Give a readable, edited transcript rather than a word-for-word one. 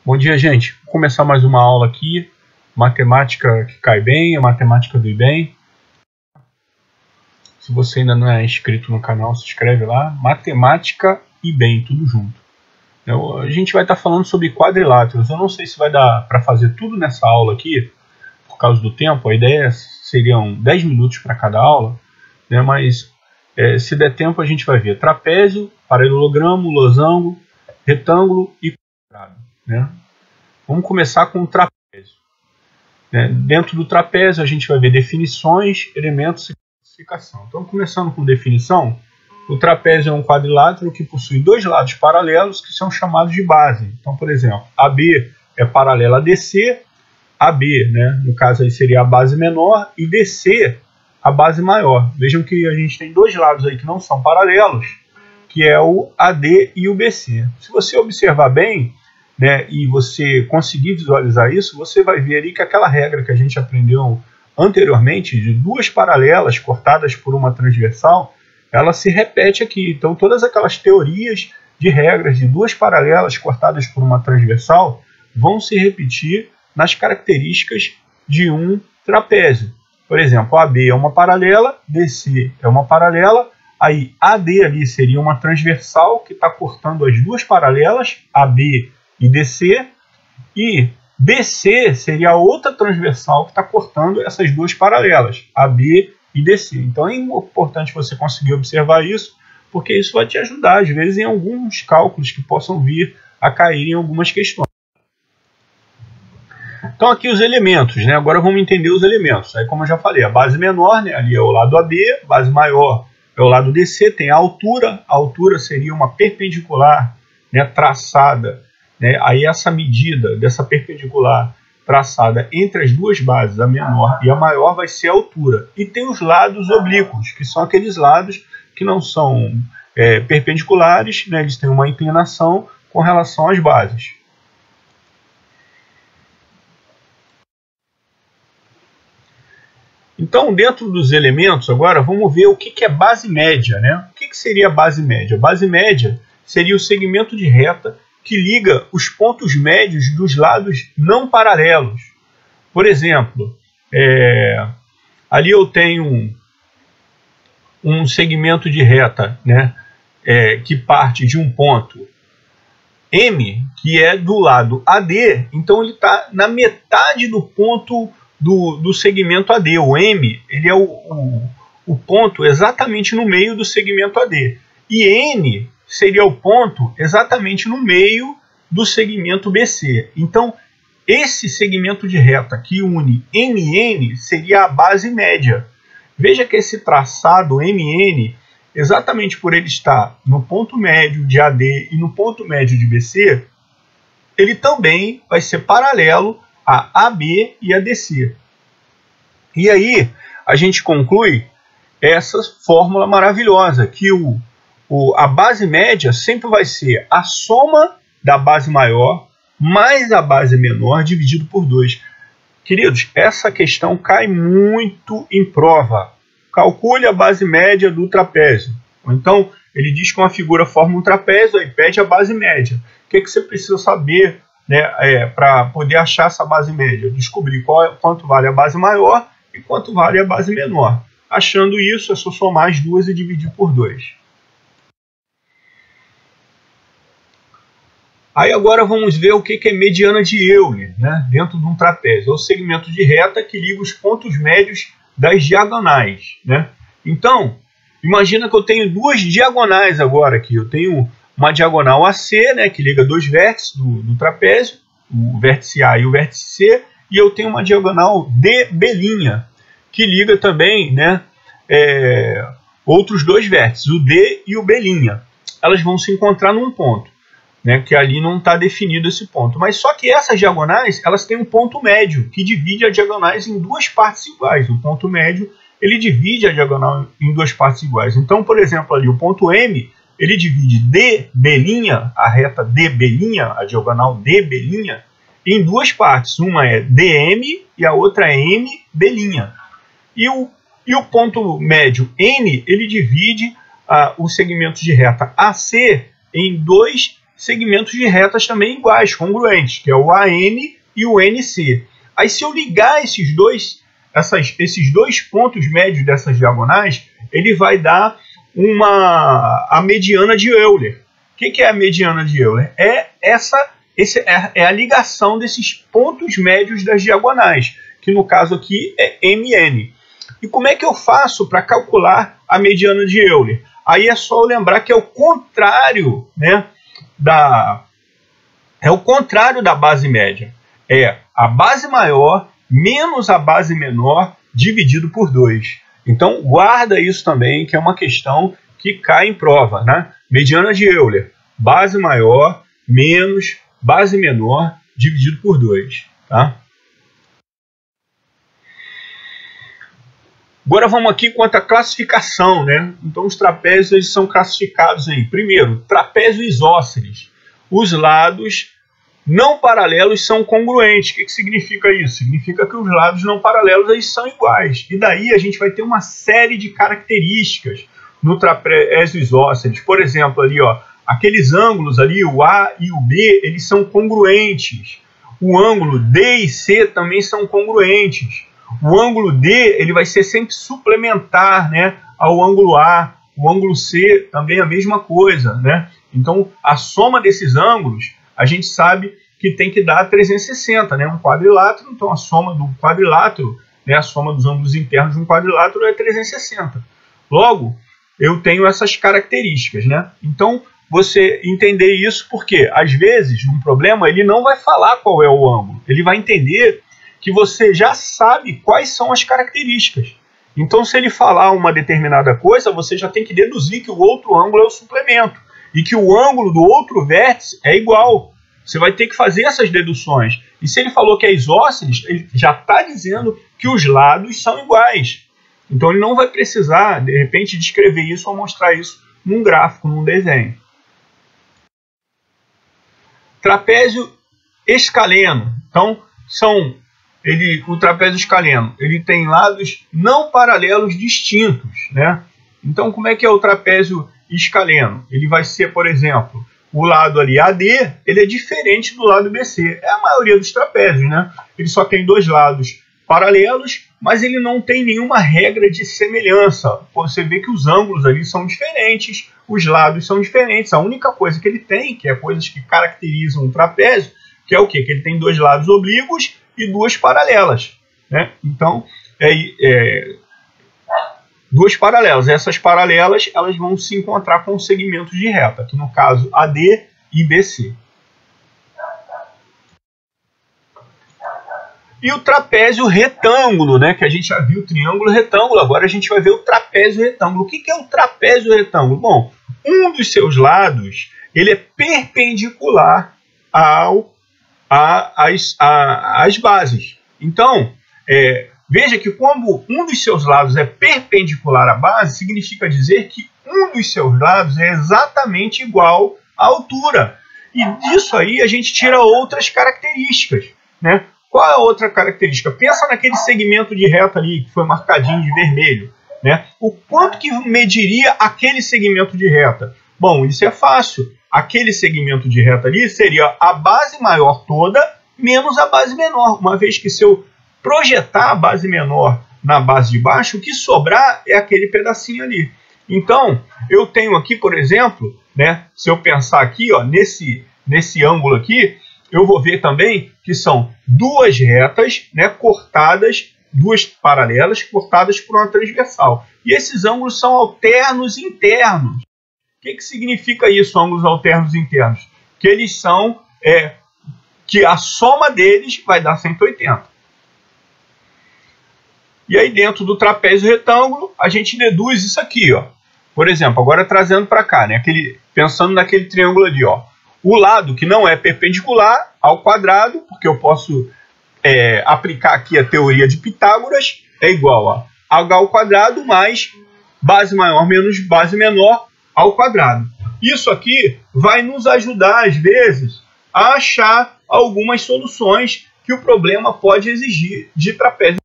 Bom dia, gente. Vou começar mais uma aula aqui. Matemática que cai bem, a matemática do IBEM. Se você ainda não é inscrito no canal, se inscreve lá. Matemática IBEM, tudo junto. A gente vai estar falando sobre quadriláteros. Eu não sei se vai dar para fazer tudo nessa aula aqui, por causa do tempo. A ideia seriam 10 minutos para cada aula, né? Mas se der tempo a gente vai ver trapézio, paralelogramo, losango, retângulo e quadrado, né? Vamos começar com o trapézio. Dentro do trapézio a gente vai ver definições, elementos e classificação. Então, começando com definição, o trapézio é um quadrilátero que possui dois lados paralelos que são chamados de base. Então, por exemplo, AB é paralela a DC, AB, né, no caso aí seria a base menor, e DC a base maior. Vejam que a gente tem dois lados aí que não são paralelos, que é o AD e o BC. Se você observar bem, né, e você conseguir visualizar isso, você vai ver ali que aquela regra que a gente aprendeu anteriormente, de duas paralelas cortadas por uma transversal, ela se repete aqui. Então, todas aquelas teorias de regras de duas paralelas cortadas por uma transversal vão se repetir nas características de um trapézio. Por exemplo, AB é uma paralela, DC é uma paralela, aí AD ali seria uma transversal que está cortando as duas paralelas, AB e DC, e BC seria a outra transversal que está cortando essas duas paralelas, AB e DC. Então é importante você conseguir observar isso, porque isso vai te ajudar, às vezes, em alguns cálculos que possam vir a cair em algumas questões. Então aqui os elementos, né? Agora vamos entender os elementos. Aí, como eu já falei, a base menor, né, ali é o lado AB, base maior é o lado DC, tem a altura seria uma perpendicular, né, traçada, né? Aí essa medida dessa perpendicular traçada entre as duas bases, a menor e a maior, vai ser a altura. E tem os lados oblíquos, que são aqueles lados que não são perpendiculares, né? Eles têm uma inclinação com relação às bases. Então, dentro dos elementos, agora vamos ver o que é base média, né? O que seria a base média? A base média seria o segmento de reta que liga os pontos médios dos lados não paralelos. Por exemplo, ali eu tenho um segmento de reta, né, que parte de um ponto M, que é do lado AD, então ele está na metade do ponto do segmento AD. O M, ele é o ponto exatamente no meio do segmento AD. E N seria o ponto exatamente no meio do segmento BC. Então, esse segmento de reta que une MN seria a base média. Veja que esse traçado MN, exatamente por ele estar no ponto médio de AD e no ponto médio de BC, ele também vai ser paralelo a AB e a DC. E aí a gente conclui essa fórmula maravilhosa, que a base média sempre vai ser a soma da base maior mais a base menor dividido por 2. Queridos, essa questão cai muito em prova. Calcule a base média do trapézio. Então, ele diz que uma figura forma um trapézio, aí pede a base média. O que você precisa saber, né, para poder achar essa base média? Descobrir quanto vale a base maior e quanto vale a base menor. Achando isso, é só somar as duas e dividir por 2. Aí agora vamos ver o que é mediana de Euler, né, dentro de um trapézio. É o segmento de reta que liga os pontos médios das diagonais, né? Então, imagina que eu tenho duas diagonais agora aqui. Eu tenho uma diagonal AC, né, que liga dois vértices do trapézio, o vértice A e o vértice C, e eu tenho uma diagonal DB', que liga também, né, outros dois vértices, o D e o B'. Elas vão se encontrar num ponto, né, que ali não está definido esse ponto. Mas só que essas diagonais, elas têm um ponto médio, que divide as diagonais em duas partes iguais. O ponto médio, ele divide a diagonal em duas partes iguais. Então, por exemplo, ali o ponto M, ele divide DB', a reta DB', a diagonal DB', em duas partes. Uma é DM e a outra é MB'. E o ponto médio N, ele divide os segmentos de reta AC em dois segmentos de retas também iguais, congruentes, que é o AN e o NC. Aí se eu ligar esses dois pontos médios dessas diagonais, ele vai dar a mediana de Euler. O que é a mediana de Euler? É a ligação desses pontos médios das diagonais, que no caso aqui é MN. E como é que eu faço para calcular a mediana de Euler? Aí é só eu lembrar que é o contrário, né, da base média. É a base maior menos a base menor dividido por 2. Então guarda isso também, que é uma questão que cai em prova, né? Mediana de Euler, base maior menos base menor dividido por 2, tá? Agora vamos aqui quanto à classificação, né? Então os trapézios eles são classificados em, primeiro, trapézio isósceles. Os lados não paralelos são congruentes. O que significa isso? Significa que os lados não paralelos eles são iguais. E daí a gente vai ter uma série de características no trapézio isósceles. Por exemplo, ali, ó, aqueles ângulos ali, o A e o B, eles são congruentes. O ângulo D e C também são congruentes. O ângulo D ele vai ser sempre suplementar, né, ao ângulo A. O ângulo C também é a mesma coisa, né? Então, a soma desses ângulos, a gente sabe que tem que dar 360, né? Um quadrilátero, então a soma do quadrilátero, né, a soma dos ângulos internos de um quadrilátero é 360. Logo, eu tenho essas características, né? Então, você entender isso porque, às vezes, num problema, ele não vai falar qual é o ângulo. Ele vai entender que você já sabe quais são as características. Então, se ele falar uma determinada coisa, você já tem que deduzir que o outro ângulo é o suplemento e que o ângulo do outro vértice é igual. Você vai ter que fazer essas deduções. E se ele falou que é isósceles, ele já está dizendo que os lados são iguais. Então, ele não vai precisar, de repente, descrever isso ou mostrar isso num gráfico, num desenho. Trapézio escaleno. Então, o trapézio escaleno ele tem lados não paralelos distintos, né? Então, como é que é o trapézio escaleno? Ele vai ser, por exemplo, o lado ali AD, ele é diferente do lado BC. É a maioria dos trapézios, né? Ele só tem dois lados paralelos, mas ele não tem nenhuma regra de semelhança. Você vê que os ângulos ali são diferentes, os lados são diferentes. A única coisa que ele tem, que é coisas que caracterizam o trapézio, que é o quê? Que ele tem dois lados oblíquos e duas paralelas, né? Então, duas paralelas. Essas paralelas elas vão se encontrar com segmentos de reta, que no caso AD e BC. E o trapézio retângulo, né? Que a gente já viu o triângulo retângulo, agora a gente vai ver o trapézio retângulo. O que é o trapézio retângulo? Bom, um dos seus lados ele é perpendicular às bases. Então, veja que como um dos seus lados é perpendicular à base, significa dizer que um dos seus lados é exatamente igual à altura. E disso aí a gente tira outras características, né? Qual é a outra característica? Pensa naquele segmento de reta ali que foi marcadinho de vermelho, né? O quanto que mediria aquele segmento de reta? Bom, isso é fácil. Aquele segmento de reta ali seria a base maior toda menos a base menor, uma vez que se eu projetar a base menor na base de baixo, o que sobrar é aquele pedacinho ali. Então, eu tenho aqui, por exemplo, né, se eu pensar aqui, ó, nesse ângulo aqui, eu vou ver também que são duas retas, né, cortadas, duas paralelas cortadas por uma transversal. E esses ângulos são alternos internos. O que significa isso, ângulos alternos internos? Que eles são, que a soma deles vai dar 180. E aí dentro do trapézio retângulo, a gente deduz isso aqui, ó. Por exemplo, agora trazendo para cá, né, pensando naquele triângulo ali, ó. O lado que não é perpendicular ao quadrado, porque eu posso aplicar aqui a teoria de Pitágoras, é igual a h ao quadrado mais base maior menos base menor ao quadrado. Isso aqui vai nos ajudar, às vezes, a achar algumas soluções que o problema pode exigir de trapézio.